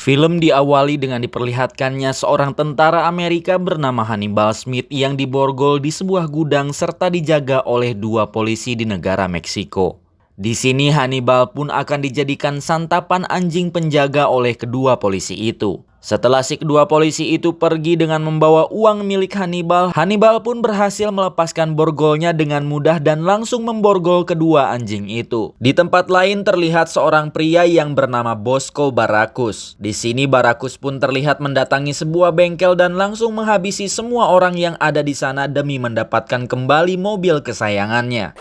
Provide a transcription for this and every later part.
Film diawali dengan diperlihatkannya seorang tentara Amerika bernama Hannibal Smith yang diborgol di sebuah gudang serta dijaga oleh dua polisi di negara Meksiko. Di sini Hannibal pun akan dijadikan santapan anjing penjaga oleh kedua polisi itu. Setelah si kedua polisi itu pergi dengan membawa uang milik Hannibal, Hannibal pun berhasil melepaskan borgolnya dengan mudah dan langsung memborgol kedua anjing itu. Di tempat lain terlihat seorang pria yang bernama Bosco Baracus. Di sini Baracus pun terlihat mendatangi sebuah bengkel dan langsung menghabisi semua orang yang ada di sana demi mendapatkan kembali mobil kesayangannya.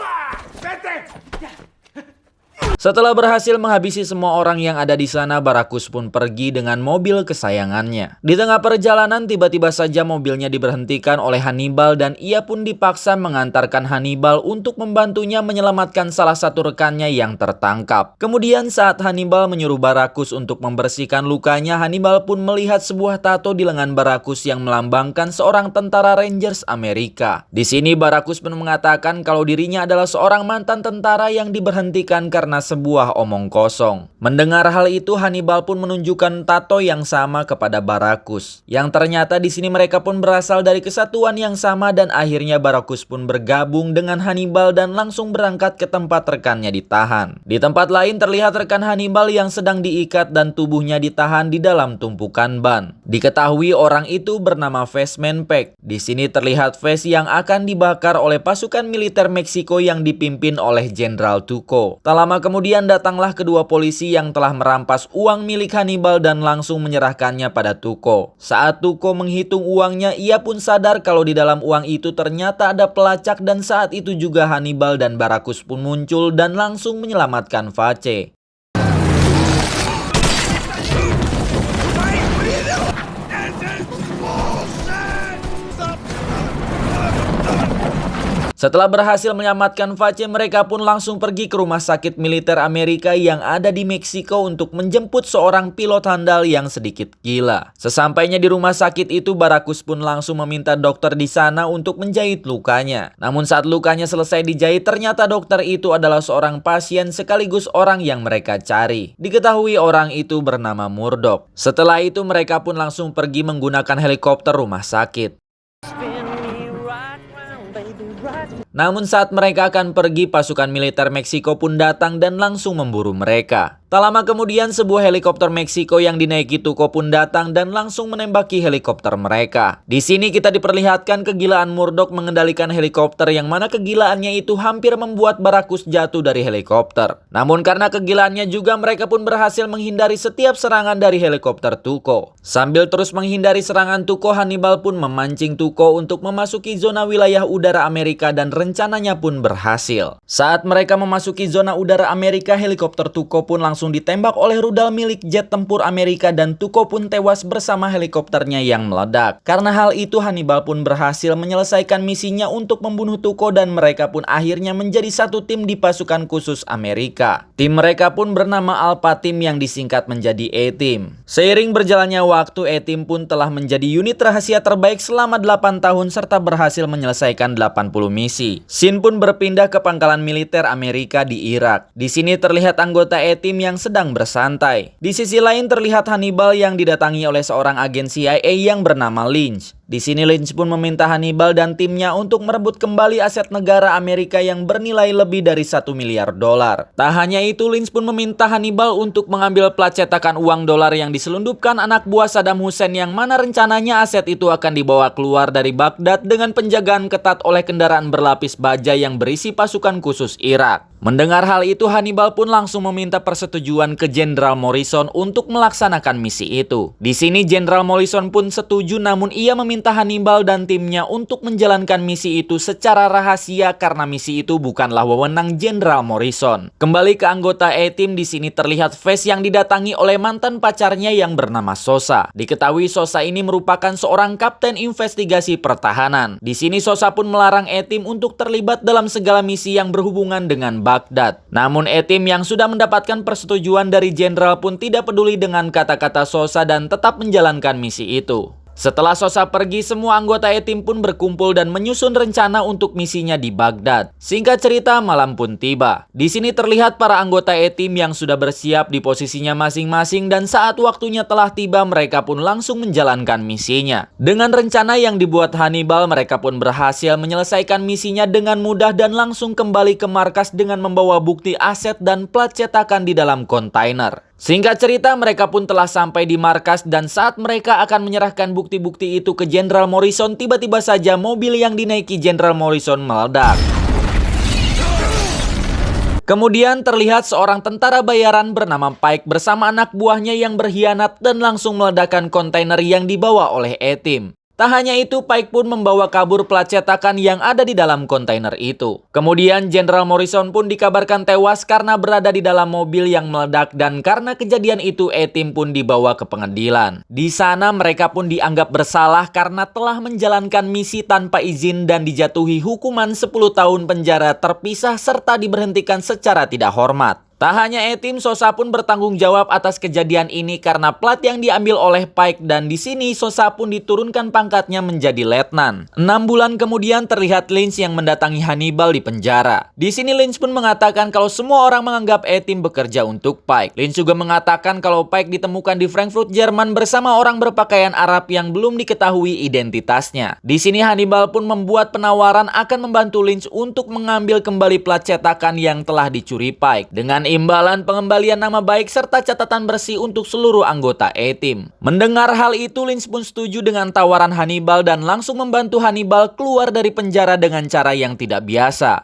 Setelah berhasil menghabisi semua orang yang ada di sana, Baracus pun pergi dengan mobil kesayangannya. Di tengah perjalanan, tiba-tiba saja mobilnya diberhentikan oleh Hannibal dan ia pun dipaksa mengantarkan Hannibal untuk membantunya menyelamatkan salah satu rekannya yang tertangkap. Kemudian saat Hannibal menyuruh Baracus untuk membersihkan lukanya, Hannibal pun melihat sebuah tato di lengan Baracus yang melambangkan seorang tentara Rangers Amerika. Di sini Baracus pun mengatakan kalau dirinya adalah seorang mantan tentara yang diberhentikan karena sebuah omong kosong. Mendengar hal itu, Hannibal pun menunjukkan tato yang sama kepada Baracus. Yang ternyata di sini mereka pun berasal dari kesatuan yang sama dan akhirnya Baracus pun bergabung dengan Hannibal dan langsung berangkat ke tempat rekannya ditahan. Di tempat lain terlihat rekan Hannibal yang sedang diikat dan tubuhnya ditahan di dalam tumpukan ban. Diketahui orang itu bernama Fessman Peck. Di sini terlihat Fess yang akan dibakar oleh pasukan militer Meksiko yang dipimpin oleh Jenderal Tuco. Tak lama kemudian datanglah kedua polisi yang telah merampas uang milik Hannibal dan langsung menyerahkannya pada Tuco. Saat Tuco menghitung uangnya, ia pun sadar kalau di dalam uang itu ternyata ada pelacak dan saat itu juga Hannibal dan Baracus pun muncul dan langsung menyelamatkan Face. Setelah berhasil menyelamatkan Face, mereka pun langsung pergi ke rumah sakit militer Amerika yang ada di Meksiko untuk menjemput seorang pilot handal yang sedikit gila. Sesampainya di rumah sakit itu, Baracus pun langsung meminta dokter di sana untuk menjahit lukanya. Namun saat lukanya selesai dijahit, ternyata dokter itu adalah seorang pasien sekaligus orang yang mereka cari. Diketahui orang itu bernama Murdoch. Setelah itu mereka pun langsung pergi menggunakan helikopter rumah sakit. Namun saat mereka akan pergi, pasukan militer Meksiko pun datang dan langsung memburu mereka. Tak lama kemudian sebuah helikopter Meksiko yang dinaiki Tuco pun datang dan langsung menembaki helikopter mereka. Di sini kita diperlihatkan kegilaan Murdoch mengendalikan helikopter yang mana kegilaannya itu hampir membuat Baracus jatuh dari helikopter. Namun karena kegilaannya juga mereka pun berhasil menghindari setiap serangan dari helikopter Tuco. Sambil terus menghindari serangan Tuco, Hannibal pun memancing Tuco untuk memasuki zona wilayah udara Amerika dan rencananya pun berhasil. Saat mereka memasuki zona udara Amerika, helikopter Tuco pun langsung ditembak oleh rudal milik jet tempur Amerika dan Tuco pun tewas bersama helikopternya yang meledak. Karena hal itu, Hannibal pun berhasil menyelesaikan misinya untuk membunuh Tuco dan mereka pun akhirnya menjadi satu tim di pasukan khusus Amerika. Tim mereka pun bernama Alpha Team yang disingkat menjadi A-Team. Seiring berjalannya waktu, A-Team pun telah menjadi unit rahasia terbaik selama 8 tahun serta berhasil menyelesaikan 80 misi. Scene pun berpindah ke pangkalan militer Amerika di Irak. Di sini terlihat anggota A-Team yang sedang bersantai. Di sisi lain terlihat Hannibal yang didatangi oleh seorang agen CIA yang bernama Lynch. Di sini Lynch pun meminta Hannibal dan timnya untuk merebut kembali aset negara Amerika yang bernilai lebih dari $1 miliar. Tak hanya itu, Lynch pun meminta Hannibal untuk mengambil plat cetakan uang dolar yang diselundupkan anak buah Saddam Hussein yang mana rencananya aset itu akan dibawa keluar dari Baghdad dengan penjagaan ketat oleh kendaraan berlapis baja yang berisi pasukan khusus Irak. Mendengar hal itu, Hannibal pun langsung meminta persetujuan ke Jenderal Morrison untuk melaksanakan misi itu. Di sini Jenderal Morrison pun setuju, namun ia meminta Hannibal dan timnya untuk menjalankan misi itu secara rahasia karena misi itu bukanlah wewenang Jenderal Morrison. Kembali ke anggota A-Team, di sini terlihat Fess yang didatangi oleh mantan pacarnya yang bernama Sosa. Diketahui Sosa ini merupakan seorang kapten investigasi pertahanan. Di sini Sosa pun melarang A-Team untuk terlibat dalam segala misi yang berhubungan dengan Baghdad. Namun A-Team yang sudah mendapatkan persetujuan dari jenderal pun tidak peduli dengan kata-kata Sosa dan tetap menjalankan misi itu. Setelah Sosa pergi, semua anggota E-Team pun berkumpul dan menyusun rencana untuk misinya di Baghdad. Singkat cerita, malam pun tiba. Di sini terlihat para anggota E-Team yang sudah bersiap di posisinya masing-masing dan saat waktunya telah tiba, mereka pun langsung menjalankan misinya. Dengan rencana yang dibuat Hannibal, mereka pun berhasil menyelesaikan misinya dengan mudah dan langsung kembali ke markas dengan membawa bukti aset dan plat cetakan di dalam kontainer. Singkat cerita, mereka pun telah sampai di markas dan saat mereka akan menyerahkan bukti-bukti itu ke Jenderal Morrison, tiba-tiba saja mobil yang dinaiki Jenderal Morrison meledak. Kemudian terlihat seorang tentara bayaran bernama Pike bersama anak buahnya yang berkhianat dan langsung meledakkan kontainer yang dibawa oleh E-Team. Tak hanya itu, Pike pun membawa kabur plat cetakan yang ada di dalam kontainer itu. Kemudian Jenderal Morrison pun dikabarkan tewas karena berada di dalam mobil yang meledak dan karena kejadian itu E-Team pun dibawa ke pengadilan. Di sana mereka pun dianggap bersalah karena telah menjalankan misi tanpa izin dan dijatuhi hukuman 10 tahun penjara terpisah serta diberhentikan secara tidak hormat. Tak hanya E-Team, Sosa pun bertanggung jawab atas kejadian ini karena plat yang diambil oleh Pike dan di sini Sosa pun diturunkan pangkatnya menjadi letnan. 6 bulan kemudian terlihat Lynch yang mendatangi Hannibal di penjara. Di sini Lynch pun mengatakan kalau semua orang menganggap E-Team bekerja untuk Pike. Lynch juga mengatakan kalau Pike ditemukan di Frankfurt, Jerman bersama orang berpakaian Arab yang belum diketahui identitasnya. Di sini Hannibal pun membuat penawaran akan membantu Lynch untuk mengambil kembali plat cetakan yang telah dicuri Pike dengan imbalan pengembalian nama baik serta catatan bersih untuk seluruh anggota E-Team. Mendengar hal itu, Lynch pun setuju dengan tawaran Hannibal dan langsung membantu Hannibal keluar dari penjara dengan cara yang tidak biasa.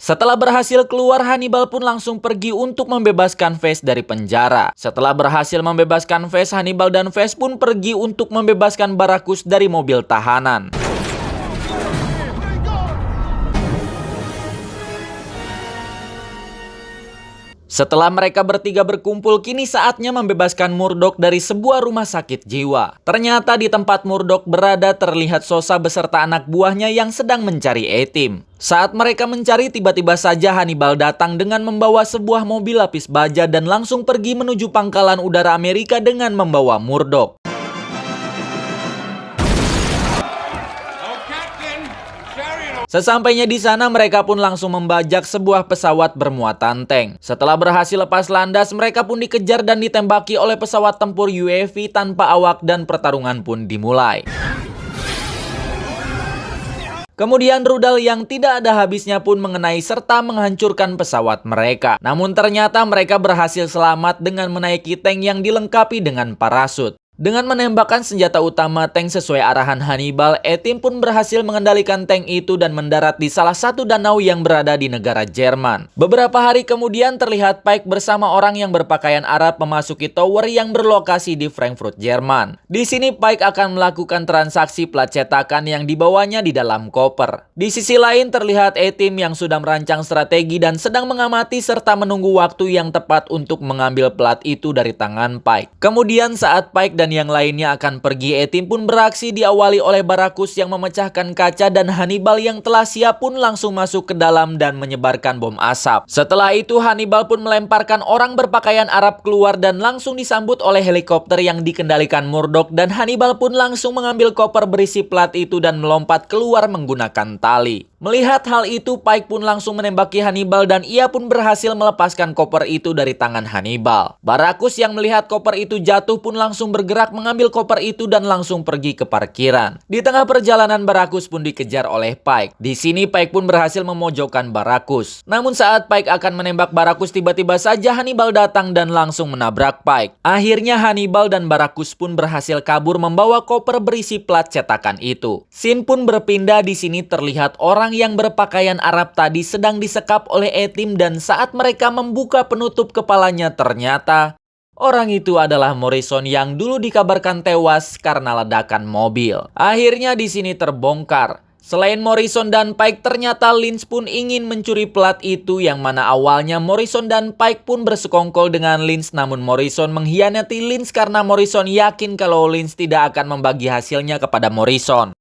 Setelah berhasil keluar, Hannibal pun langsung pergi untuk membebaskan Face dari penjara. Setelah berhasil membebaskan Face, Hannibal dan Face pun pergi untuk membebaskan Baracus dari mobil tahanan. Setelah mereka bertiga berkumpul, kini saatnya membebaskan Murdoch dari sebuah rumah sakit jiwa. Ternyata di tempat Murdoch berada terlihat Sosa beserta anak buahnya yang sedang mencari E-Team. Saat mereka mencari, tiba-tiba saja Hannibal datang dengan membawa sebuah mobil lapis baja dan langsung pergi menuju pangkalan udara Amerika dengan membawa Murdoch. Sesampainya di sana, mereka pun langsung membajak sebuah pesawat bermuatan tank. Setelah berhasil lepas landas, mereka pun dikejar dan ditembaki oleh pesawat tempur UAV tanpa awak dan pertarungan pun dimulai. Kemudian rudal yang tidak ada habisnya pun mengenai serta menghancurkan pesawat mereka. Namun ternyata mereka berhasil selamat dengan menaiki tank yang dilengkapi dengan parasut. Dengan menembakkan senjata utama tank sesuai arahan Hannibal, E-Team pun berhasil mengendalikan tank itu dan mendarat di salah satu danau yang berada di negara Jerman. Beberapa hari kemudian terlihat Pike bersama orang yang berpakaian Arab memasuki tower yang berlokasi di Frankfurt, Jerman. Di sini Pike akan melakukan transaksi plat cetakan yang dibawanya di dalam koper. Di sisi lain terlihat E-Team yang sudah merancang strategi dan sedang mengamati serta menunggu waktu yang tepat untuk mengambil plat itu dari tangan Pike. Kemudian saat Pike dan yang lainnya akan pergi, E-Team pun beraksi diawali oleh Baracus yang memecahkan kaca dan Hannibal yang telah siap pun langsung masuk ke dalam dan menyebarkan bom asap. Setelah itu Hannibal pun melemparkan orang berpakaian Arab keluar dan langsung disambut oleh helikopter yang dikendalikan Murdoch dan Hannibal pun langsung mengambil koper berisi plat itu dan melompat keluar menggunakan tali. Melihat hal itu, Pike pun langsung menembaki Hannibal dan ia pun berhasil melepaskan koper itu dari tangan Hannibal. Baracus yang melihat koper itu jatuh pun langsung bergerak mengambil koper itu dan langsung pergi ke parkiran. Di tengah perjalanan Baracus pun dikejar oleh Pike. Di sini Pike pun berhasil memojokkan Baracus. Namun saat Pike akan menembak Baracus, tiba-tiba saja Hannibal datang dan langsung menabrak Pike. Akhirnya Hannibal dan Baracus pun berhasil kabur membawa koper berisi plat cetakan itu. Scene pun berpindah. Di sini terlihat orang yang berpakaian Arab tadi sedang disekap oleh E-Team dan saat mereka membuka penutup kepalanya ternyata orang itu adalah Morrison yang dulu dikabarkan tewas karena ledakan mobil. Akhirnya di sini terbongkar. Selain Morrison dan Pike, ternyata Lynch pun ingin mencuri plat itu yang mana awalnya Morrison dan Pike pun bersekongkol dengan Lynch, namun Morrison mengkhianati Lynch karena Morrison yakin kalau Lynch tidak akan membagi hasilnya kepada Morrison.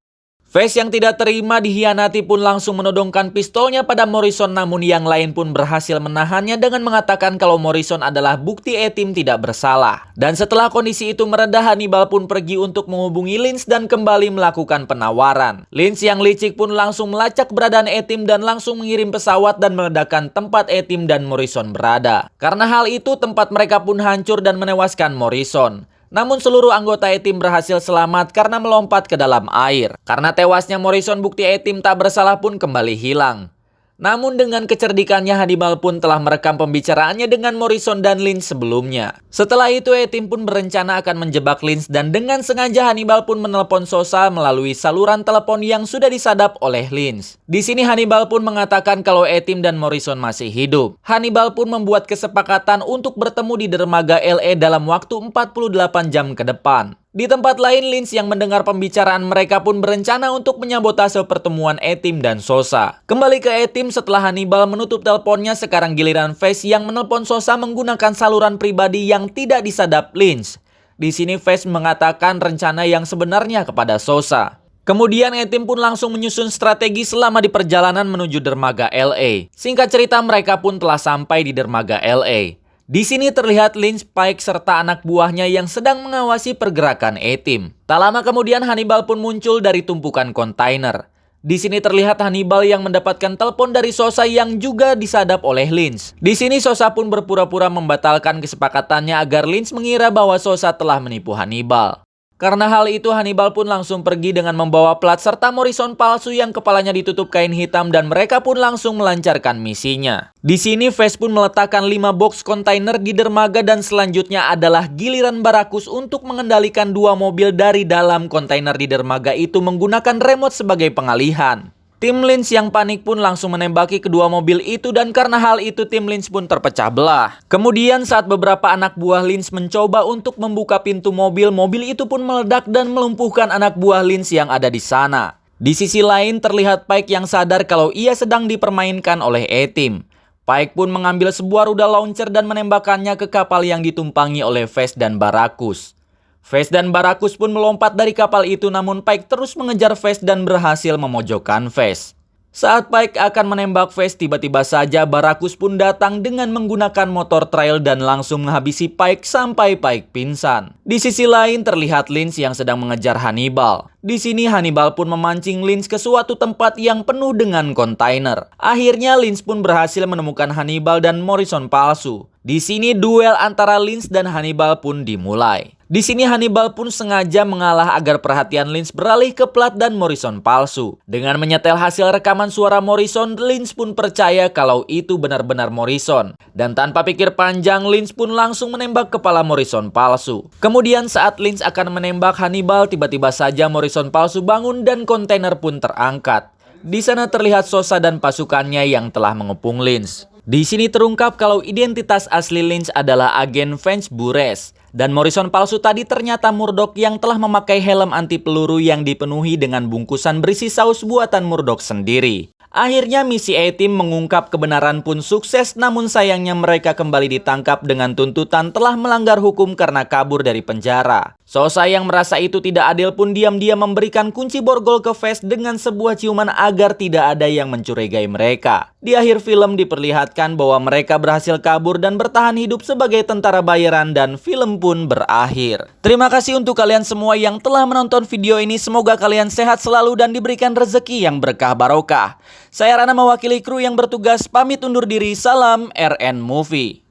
Face yang tidak terima dikhianati pun langsung menodongkan pistolnya pada Morrison, namun yang lain pun berhasil menahannya dengan mengatakan kalau Morrison adalah bukti E-Team tidak bersalah. Dan setelah kondisi itu mereda, Hannibal pun pergi untuk menghubungi Lynch dan kembali melakukan penawaran. Lynch yang licik pun langsung melacak keberadaan E-Team dan langsung mengirim pesawat dan meledakkan tempat E-Team dan Morrison berada. Karena hal itu tempat mereka pun hancur dan menewaskan Morrison. Namun seluruh anggota E-Team berhasil selamat karena melompat ke dalam air. Karena tewasnya Morrison, bukti E-Team tak bersalah pun kembali hilang. Namun dengan kecerdikannya, Hannibal pun telah merekam pembicaraannya dengan Morrison dan Lynch sebelumnya. Setelah itu E-Team pun berencana akan menjebak Lynch dan dengan sengaja Hannibal pun menelpon Sosa melalui saluran telepon yang sudah disadap oleh Lynch. Di sini Hannibal pun mengatakan kalau E-Team dan Morrison masih hidup. Hannibal pun membuat kesepakatan untuk bertemu di dermaga LA dalam waktu 48 jam ke depan. Di tempat lain, Lynch yang mendengar pembicaraan mereka pun berencana untuk menyabotase pertemuan E-Team dan Sosa. Kembali ke E-Team setelah Hannibal menutup teleponnya, sekarang giliran Face yang menelpon Sosa menggunakan saluran pribadi yang tidak disadap Lynch. Di sini Face mengatakan rencana yang sebenarnya kepada Sosa. Kemudian E-Team pun langsung menyusun strategi selama di perjalanan menuju dermaga LA. Singkat cerita, mereka pun telah sampai di dermaga LA. Di sini terlihat Lynch, Pike, serta anak buahnya yang sedang mengawasi pergerakan E-Team. Tak lama kemudian Hannibal pun muncul dari tumpukan kontainer. Di sini terlihat Hannibal yang mendapatkan telepon dari Sosa yang juga disadap oleh Lynch. Di sini Sosa pun berpura-pura membatalkan kesepakatannya agar Lynch mengira bahwa Sosa telah menipu Hannibal. Karena hal itu, Hannibal pun langsung pergi dengan membawa plat serta Morrison palsu yang kepalanya ditutup kain hitam dan mereka pun langsung melancarkan misinya. Di sini Face pun meletakkan 5 box kontainer di dermaga dan selanjutnya adalah giliran Baracus untuk mengendalikan 2 mobil dari dalam kontainer di dermaga itu menggunakan remote sebagai pengalihan. Tim Lynch yang panik pun langsung menembaki kedua mobil itu dan karena hal itu tim Lynch pun terpecah belah. Kemudian saat beberapa anak buah Lynch mencoba untuk membuka pintu mobil, mobil itu pun meledak dan melumpuhkan anak buah Lynch yang ada di sana. Di sisi lain terlihat Pike yang sadar kalau ia sedang dipermainkan oleh E-Team. Pike pun mengambil sebuah rudal launcher dan menembakkannya ke kapal yang ditumpangi oleh Face dan Baracus. Face dan Baracus pun melompat dari kapal itu, namun Pike terus mengejar Face dan berhasil memojokkan Face. Saat Pike akan menembak Face, tiba-tiba saja Baracus pun datang dengan menggunakan motor trail dan langsung menghabisi Pike sampai Pike pingsan. Di sisi lain terlihat Lynch yang sedang mengejar Hannibal. Di sini Hannibal pun memancing Lynch ke suatu tempat yang penuh dengan kontainer. Akhirnya Lynch pun berhasil menemukan Hannibal dan Morrison palsu. Di sini duel antara Lynch dan Hannibal pun dimulai. Di sini Hannibal pun sengaja mengalah agar perhatian Lynch beralih ke plat dan Morrison palsu. Dengan menyetel hasil rekaman suara Morrison, Lynch pun percaya kalau itu benar-benar Morrison. Dan tanpa pikir panjang, Lynch pun langsung menembak kepala Morrison palsu. Kemudian saat Lynch akan menembak Hannibal, tiba-tiba saja Morrison palsu bangun dan kontainer pun terangkat. Di sana terlihat Sosa dan pasukannya yang telah mengepung Lynch. Di sini terungkap kalau identitas asli Lynch adalah agen Vance Bures. Dan Morrison palsu tadi ternyata Murdoch yang telah memakai helm anti peluru yang dipenuhi dengan bungkusan berisi saus buatan Murdoch sendiri. Akhirnya misi E-Team mengungkap kebenaran pun sukses, namun sayangnya mereka kembali ditangkap dengan tuntutan telah melanggar hukum karena kabur dari penjara. Sosa yang merasa itu tidak adil pun diam-diam memberikan kunci borgol ke Face dengan sebuah ciuman agar tidak ada yang mencurigai mereka. Di akhir film diperlihatkan bahwa mereka berhasil kabur dan bertahan hidup sebagai tentara bayaran dan film pun berakhir. Terima kasih untuk kalian semua yang telah menonton video ini. Semoga kalian sehat selalu dan diberikan rezeki yang berkah barokah. Saya Rana mewakili kru yang bertugas pamit undur diri. Salam RN Movie.